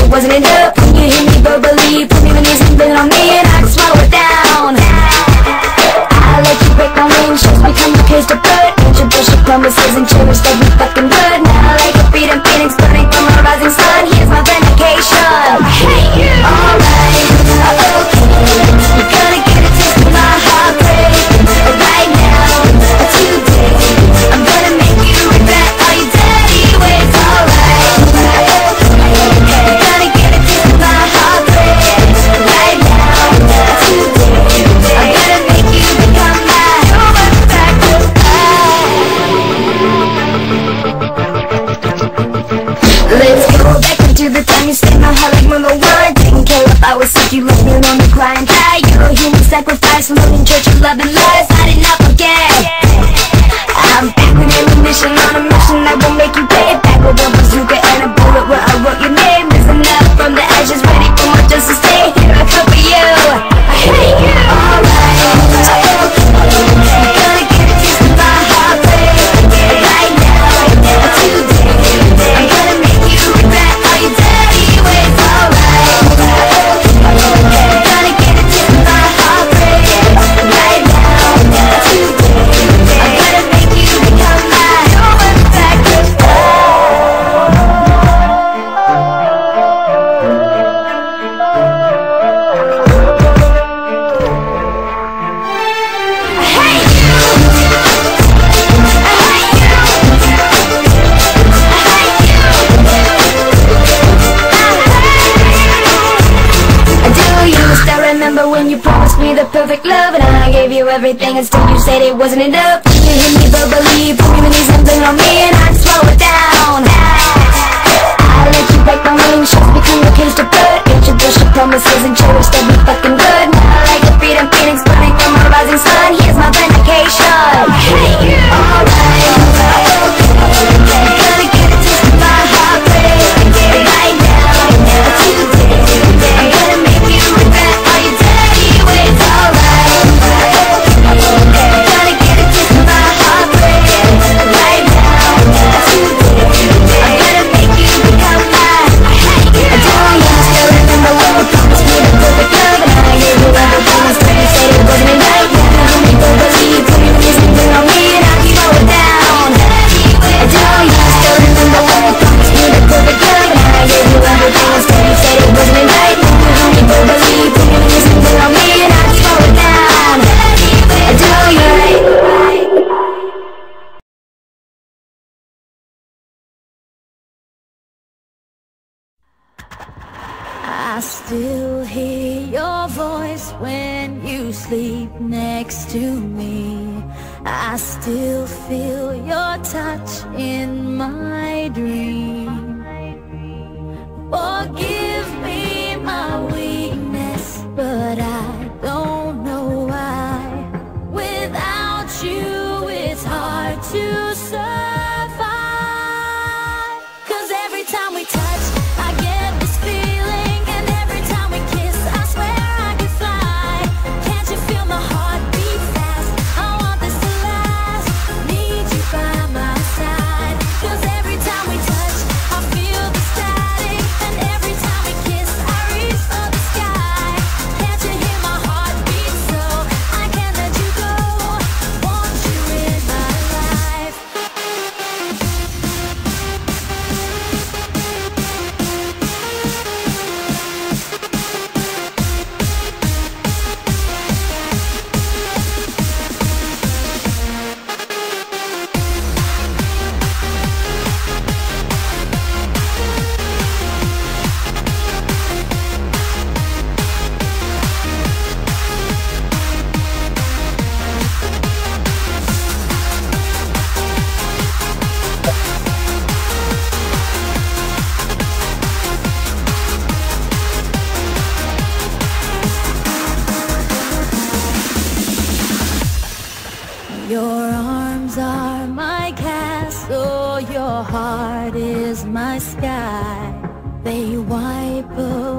Wasn't enough when you hit me verbally. Put me when you something on me and I can swallow it down. I let you break my wings, just become a case to put. Introduction promises and cherish every fucking word. Now like a freedom phoenix burning from a rising sun. Here's my vindication. Hey you! Alright, okay. You're gonna get a taste of my heartbreak. Right now, today, I'm gonna make you regret all your dirty ways. Alright, the time you saved my heart like Mother Word. Taking care if I was sick, you left me alone to cry and die. You're a human sacrifice, floating church of love and lies. I did not forget. I'm back with ammunition on a mission that will make you pay. Back with a bazooka and a bullet where I wrote your name. Listen up from the ashes, ready for my justice day. Here I come for you. I hate you. Alright, you're gonna get a taste of my heartbreak. Right now, today, I'm gonna make you regret all your dirty ways. Alright, you're gonna get a taste of my heartbreak. Right now, today, I'm gonna make you become my human sacrifice. When you promised me the perfect love and I gave you everything and still you said it wasn't enough. You hit me verbally, put me when you something on me and I slow it down. I let you break my wings, just become your cage to put. Introduction promises and cherished every fucking good. Now like a freedom phoenix burning from a rising sun. Here's my vindication. Hey you! Alright, you're gonna get a taste of my heartbreak. Right now, today, I'm gonna make you regret all your dirty ways. Alright, you're gonna get a taste of my heartbreak. Right now, today, I'm gonna make you become mine. I don't you still remember when you promised me the perfect love and I gave you everything and still you said it wasn't enough. You make me believe, put me when you something on me and I can slow it down. I don't you still remember when you promised me the perfect love and I gave you everything and still you said it wasn't enough. You make me believe, put me when you something on me and I can slow it down. I don't you I still hear your voice when you sleep next to me. I still feel your touch in my dream. Forgive me my weakness, but I don't know why. Without you, it's hard to survive. 'Cause every time we touch, I get this feeling, and every time we kiss, I swear I could fly. Can't you feel my heart beat fast? I want this to last. Need you by my side. 'Cause every time we touch, I feel the static, and every time sky. They wipe away